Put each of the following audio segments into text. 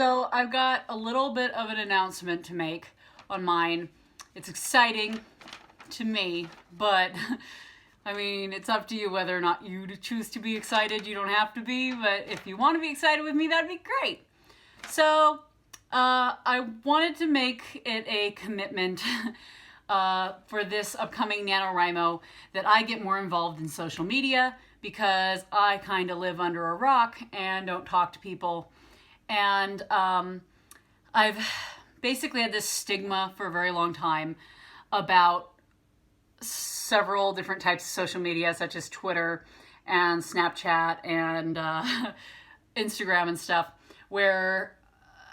So I've got a little bit of an announcement to make on mine. It's exciting to me, but I mean, it's up to you whether or not you choose to be excited. You don't have to be, but if you want to be excited with me, that'd be great. So I wanted to make it a commitment for this upcoming NaNoWriMo that I get more involved in social media, because I kind of live under a rock and don't talk to people. And I've basically had this stigma for a very long time about several different types of social media, such as Twitter and Snapchat and Instagram and stuff, where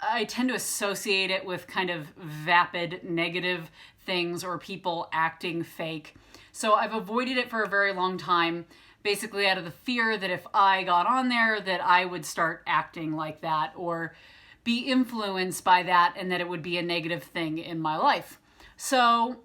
I tend to associate it with kind of vapid, negative things or people acting fake. So I've avoided it for a very long time, basically out of the fear that if I got on there that I would start acting like that or be influenced by that, and that it would be a negative thing in my life. So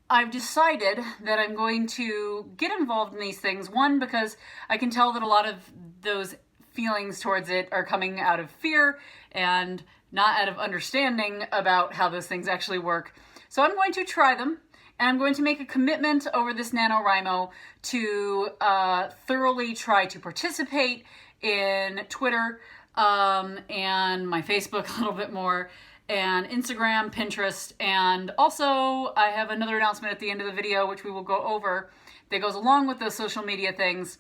I've decided that I'm going to get involved in these things. One, because I can tell that a lot of those feelings towards it are coming out of fear and not out of understanding about how those things actually work. So I'm going to try them, and I'm going to make a commitment over this NaNoWriMo to thoroughly try to participate in Twitter and my Facebook a little bit more, and Instagram, Pinterest, and also I have another announcement at the end of the video which we will go over that goes along with those social media things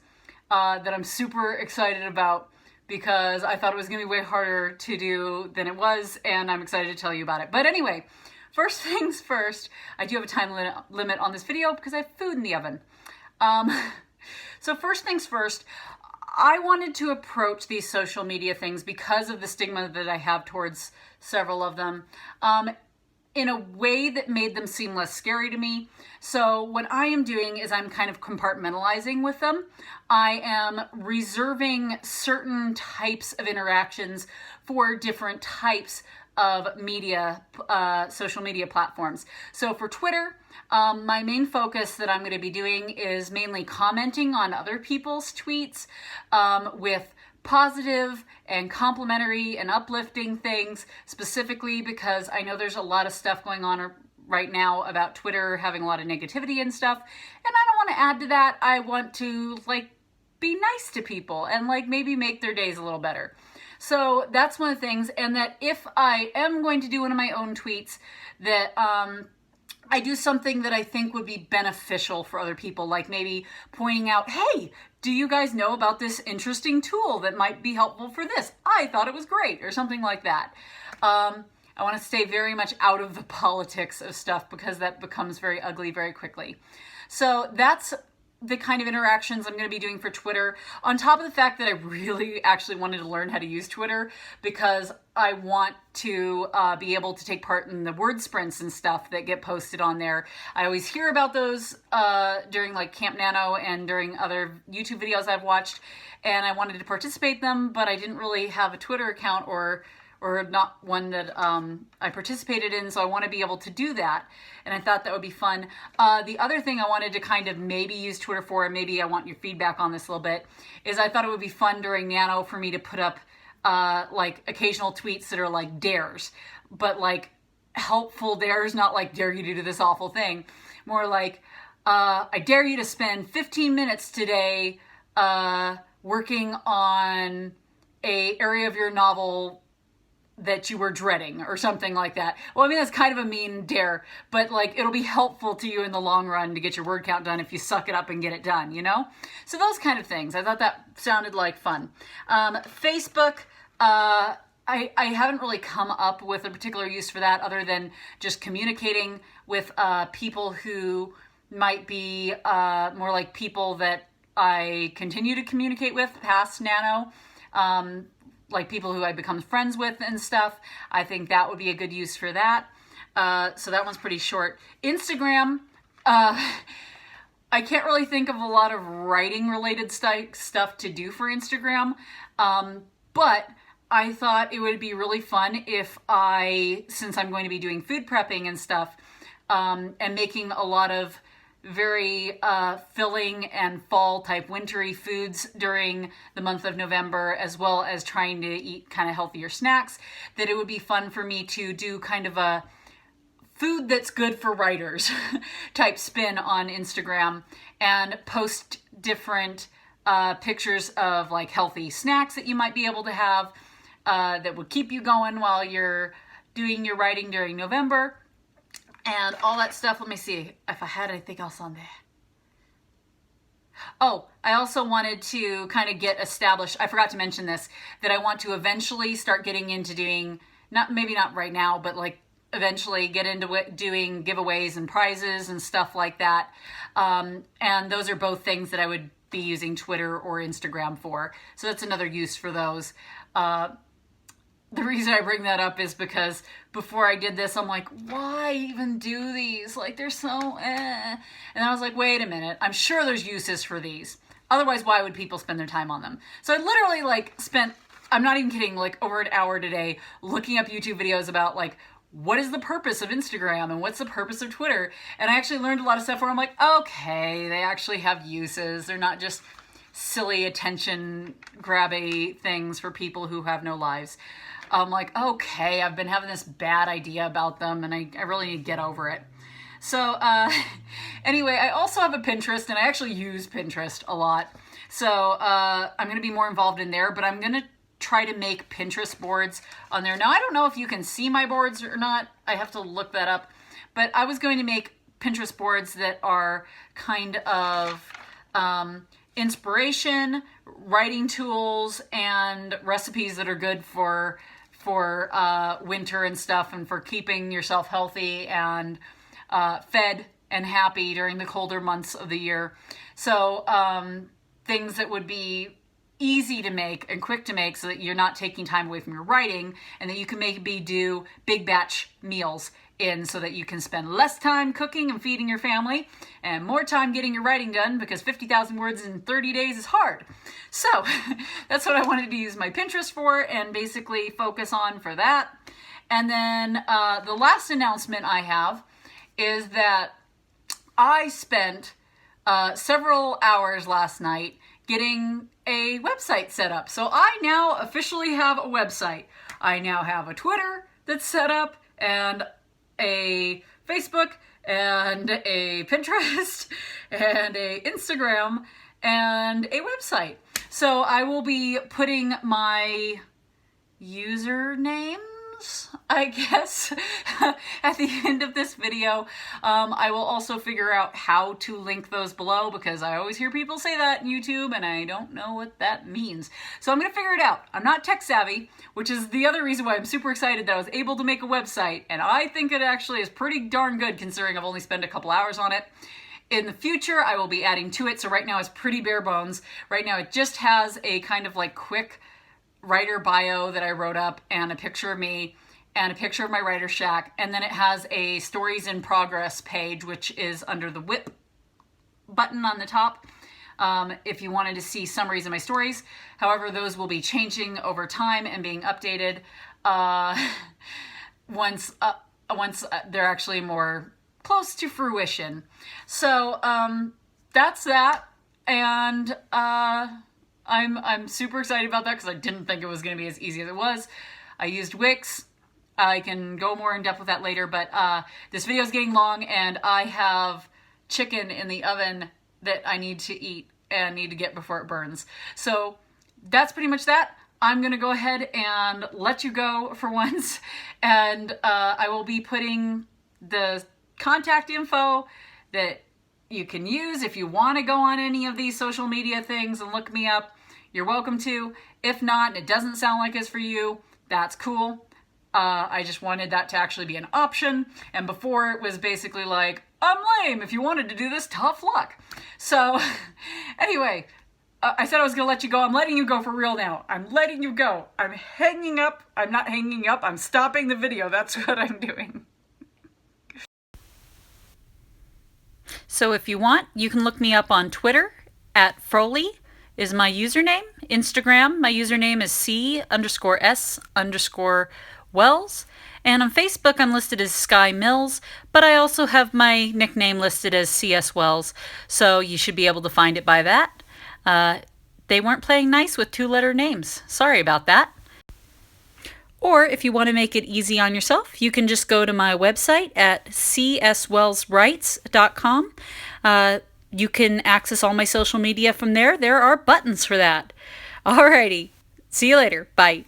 that I'm super excited about, because I thought it was going to be way harder to do than it was, and I'm excited to tell you about it. But anyway, first things first, I do have a time limit on this video because I have food in the oven. So first things first, I wanted to approach these social media things because of the stigma that I have towards several of them in a way that made them seem less scary to me. So what I am doing is I'm kind of compartmentalizing with them. I am reserving certain types of interactions for different types of media, social media platforms. So for Twitter, my main focus that I'm going to be doing is mainly commenting on other people's tweets with positive and complimentary and uplifting things, specifically because I know there's a lot of stuff going on right now about Twitter having a lot of negativity and stuff, and I don't want to add to that. I want to be nice to people and maybe make their days a little better. So that's one of the things, and that if I am going to do one of my own tweets, that I do something that I think would be beneficial for other people, like maybe pointing out, hey, do you guys know about this interesting tool that might be helpful for this? I thought it was great, or something like that. I want to stay very much out of the politics of stuff, because that becomes very ugly very quickly. So that's the kind of interactions I'm going to be doing for Twitter, on top of the fact that I really actually wanted to learn how to use Twitter, because I want to be able to take part in the word sprints and stuff that get posted on there. I always hear about those during Camp Nano and during other YouTube videos I've watched, and I wanted to participate in them, but I didn't really have a Twitter account or not one that I participated in, so I want to be able to do that, and I thought that would be fun. The other thing I wanted to kind of maybe use Twitter for, and maybe I want your feedback on this a little bit, is I thought it would be fun during Nano for me to put up occasional tweets that are dares, but helpful dares, not dare you to do this awful thing. More I dare you to spend 15 minutes today working on a area of your novel that you were dreading, or something like that. Well, I mean, that's kind of a mean dare, but it'll be helpful to you in the long run to get your word count done if you suck it up and get it done, you know? So those kind of things. I thought that sounded like fun. Facebook, I haven't really come up with a particular use for that, other than just communicating with people who might be more like people that I continue to communicate with past Nano, people who I become friends with and stuff. I think that would be a good use for that. So that one's pretty short. Instagram, I can't really think of a lot of writing related stuff to do for Instagram, but I thought it would be really fun if since I'm going to be doing food prepping and stuff, and making a lot of very filling and fall type wintry foods during the month of November, as well as trying to eat kind of healthier snacks, that it would be fun for me to do kind of a food that's good for writers type spin on Instagram and post different pictures of like healthy snacks that you might be able to have that would keep you going while you're doing your writing during November and all that stuff. Let me see if I had anything else on there. Oh, I also wanted to kind of get established. I forgot to mention this, that I want to eventually start getting into doing, maybe not right now, but like eventually get into doing giveaways and prizes and stuff like that. And those are both things that I would be using Twitter or Instagram for. So that's another use for those. The reason I bring that up is because before I did this, I'm like, why even do these? Like, they're so And I was like, wait a minute. I'm sure there's uses for these. Otherwise, why would people spend their time on them? So I literally like spent, I'm not even kidding, like over an hour today looking up YouTube videos about like, what is the purpose of Instagram and what's the purpose of Twitter? And I actually learned a lot of stuff where I'm like, okay, they actually have uses. They're not just silly attention grabby things for people who have no lives. I'm like, okay, I've been having this bad idea about them and I really need to get over it. So anyway, I also have a Pinterest and I actually use Pinterest a lot. So I'm going to be more involved in there, but I'm going to try to make Pinterest boards on there. Now, I don't know if you can see my boards or not. I have to look that up. But I was going to make Pinterest boards that are kind of inspiration, writing tools, and recipes that are good for winter and stuff, and for keeping yourself healthy and fed and happy during the colder months of the year. So things that would be easy to make and quick to make so that you're not taking time away from your writing, and that you can maybe do big batch meals in so that you can spend less time cooking and feeding your family and more time getting your writing done, because 50,000 words in 30 days is hard. So that's what I wanted to use my Pinterest for and basically focus on for that. And then the last announcement I have is that I spent several hours last night getting a website set up. So I now officially have a website. I now have a Twitter that's set up, and a Facebook, and a Pinterest, and a Instagram, and a website. So I will be putting my usernames, I guess, at the end of this video. I will also figure out how to link those below, because I always hear people say that in YouTube and I don't know what that means. So I'm going to figure it out. I'm not tech savvy, which is the other reason why I'm super excited that I was able to make a website, and I think it actually is pretty darn good considering I've only spent a couple hours on it. In the future, I will be adding to it. So right now it's pretty bare bones. Right now it just has a kind of like quick writer bio that I wrote up, and a picture of me, and a picture of my writer shack, and then it has a stories in progress page, which is under the whip button on the top, if you wanted to see summaries of my stories. However, those will be changing over time and being updated once they're actually more close to fruition. So that's that, and I'm super excited about that because I didn't think it was going to be as easy as it was. I used Wix. I can go more in depth with that later, but this video is getting long, and I have chicken in the oven that I need to eat and need to get before it burns. So that's pretty much that. I'm going to go ahead and let you go for once, and I will be putting the contact info that you can use if you want to go on any of these social media things and look me up. You're welcome to. If not, and it doesn't sound like it's for you, that's cool. I just wanted that to actually be an option, and before it was basically like, I'm lame, if you wanted to do this, tough luck. So anyway, I said I was gonna let you go. I'm letting you go for real now. I'm letting you go. I'm hanging up. I'm not hanging up. I'm stopping the video. That's what I'm doing. So if you want, you can look me up on Twitter at Froley is my username. Instagram, my username is C_S__YZ. Wells. And on Facebook, I'm listed as Sky Mills, but I also have my nickname listed as CS Wells, so you should be able to find it by that. They weren't playing nice with two-letter names. Sorry about that. Or if you want to make it easy on yourself, you can just go to my website at cswellswrites.com. You can access all my social media from there. There are buttons for that. Alrighty. See you later. Bye.